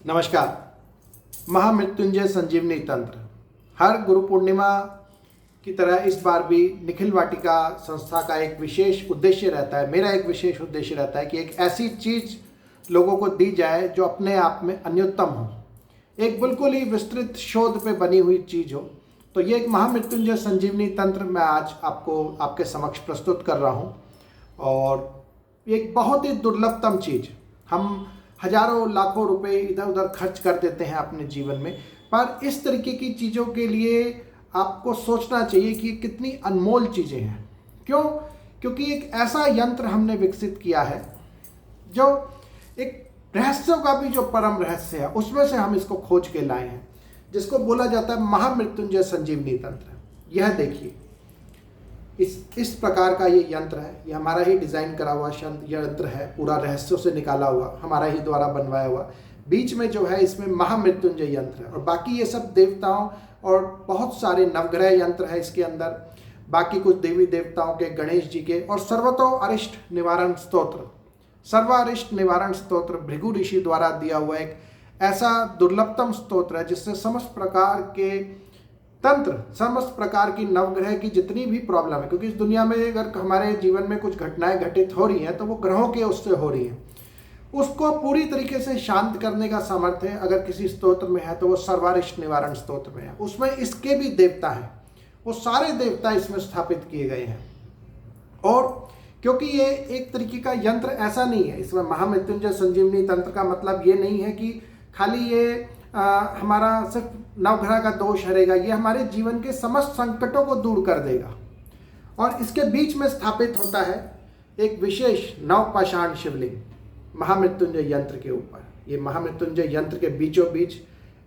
नमस्कार। महामृत्युंजय संजीवनी तंत्र हर गुरु पूर्णिमा की तरह इस बार भी निखिल वाटिका संस्था का एक विशेष उद्देश्य रहता है, मेरा एक विशेष उद्देश्य रहता है कि एक ऐसी चीज़ लोगों को दी जाए जो अपने आप में अन्योत्तम हो, एक बिल्कुल ही विस्तृत शोध पे बनी हुई चीज़ हो। तो ये एक महामृत्युंजय संजीवनी तंत्र मैं आज आपको आपके समक्ष प्रस्तुत कर रहा हूँ। और एक बहुत ही दुर्लभतम चीज़, हम हजारों लाखों रुपए इधर उधर खर्च कर देते हैं अपने जीवन में, पर इस तरीके की चीज़ों के लिए आपको सोचना चाहिए कि कितनी अनमोल चीज़ें हैं। क्यों? क्योंकि एक ऐसा यंत्र हमने विकसित किया है जो एक रहस्यों का भी जो परम रहस्य है उसमें से हम इसको खोज के लाए हैं, जिसको बोला जाता है महामृत्युंजय संजीवनी तंत्र। यह देखिए, इस प्रकार का ये यंत्र है, ये हमारा ही डिज़ाइन करा हुआ यंत्र है, पूरा रहस्यों से निकाला हुआ, हमारा ही द्वारा बनवाया हुआ। बीच में जो है इसमें महामृत्युंजय यंत्र है और बाकी ये सब देवताओं और बहुत सारे नवग्रह यंत्र है इसके अंदर, बाकी कुछ देवी देवताओं के, गणेश जी के, और सर्वतो अरिष्ट निवारण स्तोत्र, सर्वारिष्ट निवारण स्तोत्र भृगु ऋषि द्वारा दिया हुआ एक ऐसा दुर्लभतम स्तोत्र है जिससे समस्त प्रकार के तंत्र, समस्त प्रकार की नवग्रह की जितनी भी प्रॉब्लम है, क्योंकि इस दुनिया में अगर हमारे जीवन में कुछ घटनाएं घटित हो रही हैं तो वो ग्रहों के उससे हो रही हैं, उसको पूरी तरीके से शांत करने का सामर्थ्य अगर किसी स्तोत्र में है तो वो सर्वारिष्ट निवारण स्तोत्र में है। उसमें इसके भी देवता हैं, वो सारे देवता इसमें स्थापित किए गए हैं। और क्योंकि ये एक तरीके का यंत्र ऐसा नहीं है, इसमें महामृत्युंजय संजीवनी तंत्र का मतलब ये नहीं है कि खाली ये हमारा सिर्फ नवग्रह का दोष हरेगा, ये हमारे जीवन के समस्त संकटों को दूर कर देगा। और इसके बीच में स्थापित होता है एक विशेष नवपाषाण शिवलिंग महामृत्युंजय यंत्र के ऊपर। ये महामृत्युंजय यंत्र के बीचों बीच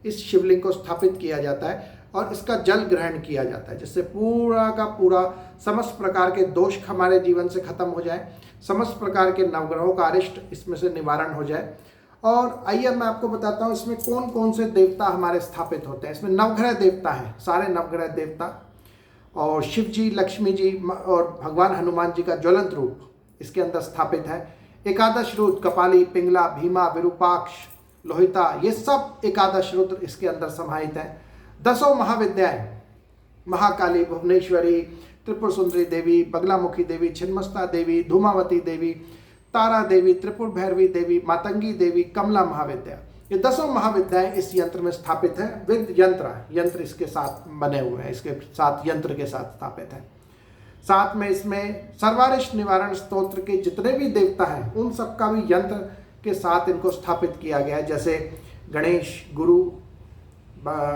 इस शिवलिंग को स्थापित किया जाता है और इसका जल ग्रहण किया जाता है, जिससे पूरा का पूरा समस्त प्रकार के दोष हमारे जीवन से खत्म हो जाए, समस्त प्रकार के नवग्रहों का अरिष्ट इसमें से निवारण हो जाए। और आइए मैं आपको बताता हूँ इसमें कौन कौन से देवता हमारे स्थापित होते हैं। इसमें नवग्रह देवता हैं, सारे नवग्रह देवता, और शिव जी, लक्ष्मी जी और भगवान हनुमान जी का ज्वलंत रूप इसके अंदर स्थापित है। एकादश रुद्र, कपाली, पिंगला, भीमा, विरूपाक्ष, लोहिता, ये सब एकादश रुद्र इसके अंदर समाहित हैं। 10 महाविद्याएं, महाकाली, भुवनेश्वरी, त्रिपुर सुंदरी देवी, बगलामुखी देवी, छिन्नमस्ता देवी, धूमावती देवी, तारा देवी, त्रिपुर भैरवी देवी, मातंगी देवी, कमला महाविद्या, ये 10 महाविद्याएं इस यंत्र में स्थापित है। विद यंत्र इसके साथ बने हुए हैं, इसके साथ यंत्र के साथ स्थापित है। साथ में इसमें सर्वारिष्ट निवारण स्तोत्र के जितने भी देवता हैं उन सबका भी यंत्र के साथ इनको स्थापित किया गया है। जैसे गणेश गुरु,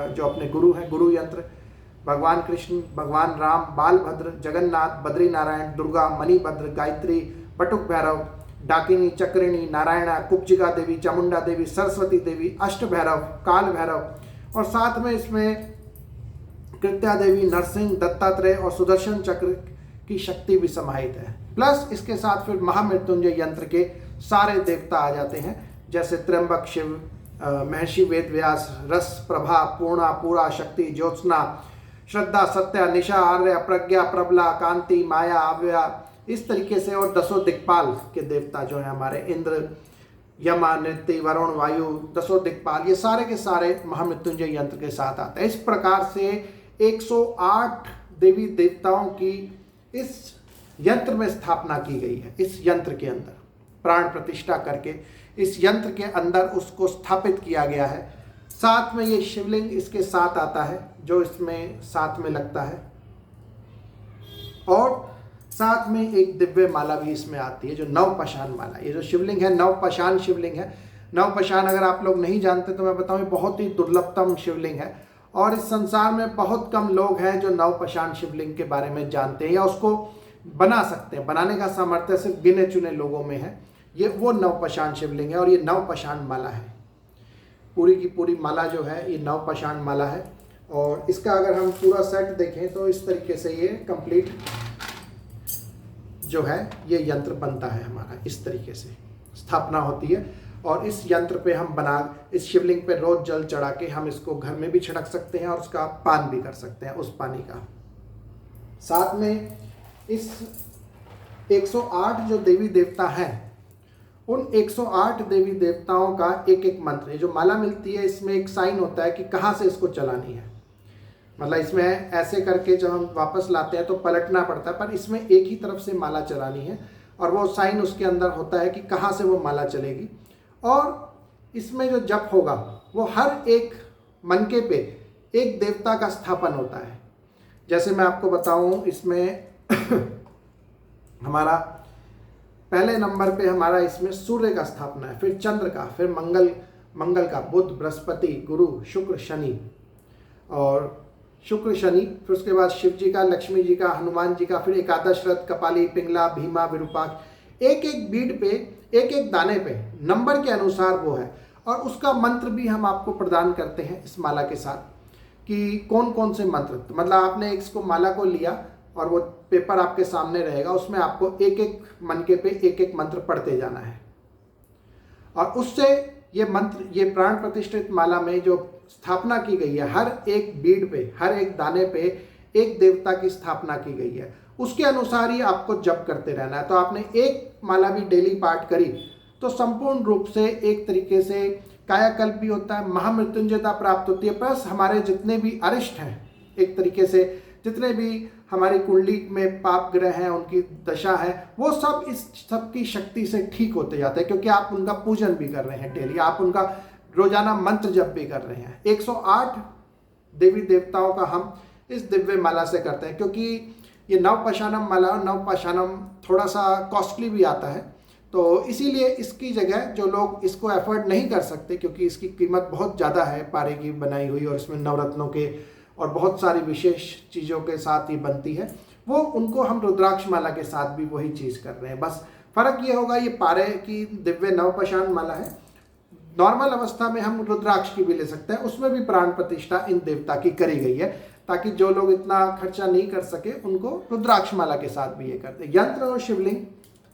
जो अपने गुरु हैं, गुरु यंत्र, भगवान कृष्ण, भगवान राम, बालभद्र, जगन्नाथ, बद्री नारायण, दुर्गा, मणिभद्र, गायत्री, बटुक भैरव, डाकिनी, चक्रिणी, नारायणा, कुब्जिका देवी, चामुंडा देवी, सरस्वती देवी, अष्ट भैरव, काल भैरव, और साथ में इसमें कृत्या देवी, नरसिंह, दत्तात्रेय और सुदर्शन चक्र की शक्ति भी समाहित है। प्लस इसके साथ फिर महामृत्युंजय यंत्र के सारे देवता आ जाते हैं, जैसे त्र्यंबक शिव, महर्षि वेदव्यास, रस, प्रभा, पूर्णा, पूरा, शक्ति, ज्योत्सना, श्रद्धा, सत्या, निशा, आर्य, प्रज्ञा, प्रबला, कांति, माया, अव्यया, इस तरीके से। और 10 दिक्पाल के देवता जो हैं हमारे, इंद्र, यमा, नृत्य, वरुण, वायु, 10 दिक्पाल, ये सारे के सारे महामृत्युंजय यंत्र के साथ आते हैं। इस प्रकार से 108 देवी देवताओं की इस यंत्र में स्थापना की गई है। इस यंत्र के अंदर प्राण प्रतिष्ठा करके इस यंत्र के अंदर उसको स्थापित किया गया है। साथ में ये शिवलिंग इसके साथ आता है जो इसमें साथ में लगता है, और साथ में एक दिव्य माला भी इसमें आती है जो नवपाषाण माला। ये जो शिवलिंग है नवपाषाण शिवलिंग है। नवपाषाण अगर आप लोग नहीं जानते तो मैं बताऊं, बहुत ही दुर्लभतम शिवलिंग है और इस संसार में बहुत कम लोग हैं जो नवपाषाण शिवलिंग के बारे में जानते हैं या उसको बना सकते हैं। बनाने का सामर्थ्य सिर्फ गिने चुने लोगों में है। ये वो नवपाषाण शिवलिंग है और ये नवपाषाण माला है। पूरी की पूरी माला जो है ये नवपाषाण माला है। और इसका अगर हम पूरा सेट देखें तो इस तरीके से ये कंप्लीट जो है ये यंत्र बनता है हमारा। इस तरीके से स्थापना होती है और इस यंत्र पे हम इस शिवलिंग पे रोज जल चढ़ा के हम इसको घर में भी छिड़क सकते हैं और उसका पान भी कर सकते हैं, उस पानी का। साथ में इस 108 जो देवी देवता हैं उन 108 देवी देवताओं का एक एक मंत्र, ये जो माला मिलती है इसमें एक साइन होता है कि कहाँ से इसको चलानी है। मतलब इसमें ऐसे करके जब हम वापस लाते हैं तो पलटना पड़ता है, पर इसमें एक ही तरफ से माला चलानी है और वो साइन उसके अंदर होता है कि कहाँ से वो माला चलेगी। और इसमें जो जप होगा वो हर एक मनके पे एक देवता का स्थापन होता है। जैसे मैं आपको बताऊं, इसमें हमारा पहले नंबर पे हमारा इसमें सूर्य का स्थापना है, फिर चंद्र का, फिर मंगल का, बुध, बृहस्पति, गुरु, शुक्र, शनि और शुक्र शनि, फिर उसके बाद शिव जी का, लक्ष्मी जी का, हनुमान जी का, फिर एकादश रथ, कपाली, पिंगला, भीमा, विरूपाक्ष। एक एक बीड पे, एक एक दाने पे नंबर के अनुसार वो है। और उसका मंत्र भी हम आपको प्रदान करते हैं इस माला के साथ कि कौन कौन से मंत्र, मतलब आपने इसको माला को लिया और वो पेपर आपके सामने रहेगा, उसमें आपको एक एक मनके पे एक एक मंत्र पढ़ते जाना है। और उससे ये मंत्र, ये प्राण प्रतिष्ठित माला में जो स्थापना की गई है, हर एक बीड पे, हर एक दाने पे एक देवता की स्थापना की गई है, उसके अनुसार ही आपको जप करते रहना है। तो आपने एक माला भी डेली पाठ करी तो संपूर्ण रूप से एक तरीके से कायाकल्प भी होता है, महामृत्युंजयता प्राप्त होती है, प्लस हमारे जितने भी अरिष्ट हैं, एक तरीके से जितने भी हमारी कुंडली में पाप ग्रह हैं, उनकी दशा है, वो सब इस सब की शक्ति से ठीक होते जाते हैं, क्योंकि आप उनका पूजन भी कर रहे हैं डेली, आप उनका रोजाना मंत्र जप भी कर रहे हैं। 108 देवी देवताओं का हम इस दिव्य माला से करते हैं, क्योंकि ये नवपाषाणम माला, नवपाषाणम थोड़ा सा कॉस्टली भी आता है, तो इसीलिए इसकी जगह जो लोग इसको अफोर्ड नहीं कर सकते, क्योंकि इसकी कीमत बहुत ज़्यादा है, पारे की बनाई हुई, और इसमें नवरत्नों के और बहुत सारी विशेष चीज़ों के साथ ही बनती है, वो उनको हम रुद्राक्ष माला के साथ भी वही चीज़ कर रहे हैं। बस फर्क ये होगा, ये पारे की दिव्य नवपाषाण माला है, नॉर्मल अवस्था में हम रुद्राक्ष की भी ले सकते हैं, उसमें भी प्राण प्रतिष्ठा इन देवता की करी गई है, ताकि जो लोग इतना खर्चा नहीं कर सके उनको रुद्राक्ष माला के साथ भी ये करते हैं। यंत्र और शिवलिंग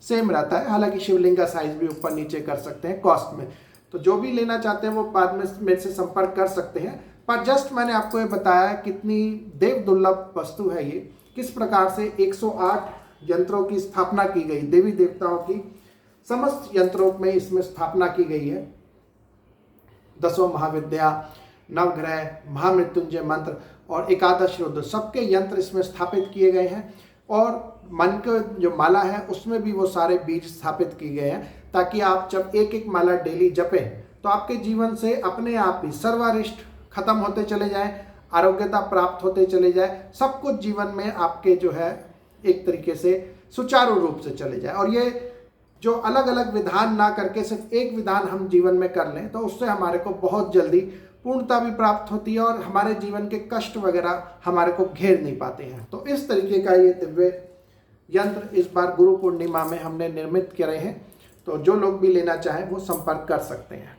सेम रहता है, हालांकि शिवलिंग का साइज भी ऊपर नीचे कर सकते हैं कॉस्ट में, तो जो भी लेना चाहते हैं वो बाद में मेरे से संपर्क कर सकते हैं। पर जस्ट मैंने आपको ये बताया कितनी देव दुर्लभ वस्तु है ये, किस प्रकार से 108 यंत्रों की स्थापना की गई, देवी देवताओं की समस्त यंत्रों में इसमें स्थापना की गई है। 10 महाविद्या, नवग्रह, महामृत्युंजय मंत्र और एकादश रुद्र, सबके यंत्र इसमें स्थापित किए गए हैं। और मन का जो माला है उसमें भी वो सारे बीज स्थापित किए गए हैं, ताकि आप जब एक एक माला डेली जपें तो आपके जीवन से अपने आप ही सर्वारिष्ट खत्म होते चले जाएं, आरोग्यता प्राप्त होते चले जाए, सब कुछ जीवन में आपके जो है एक तरीके से सुचारू रूप से चले जाए। और ये जो अलग अलग विधान ना करके सिर्फ एक विधान हम जीवन में कर लें तो उससे हमारे को बहुत जल्दी पूर्णता भी प्राप्त होती है और हमारे जीवन के कष्ट वगैरह हमारे को घेर नहीं पाते हैं। तो इस तरीके का ये दिव्य यंत्र इस बार गुरु पूर्णिमा में हमने निर्मित करे हैं, तो जो लोग भी लेना चाहें वो संपर्क कर सकते हैं।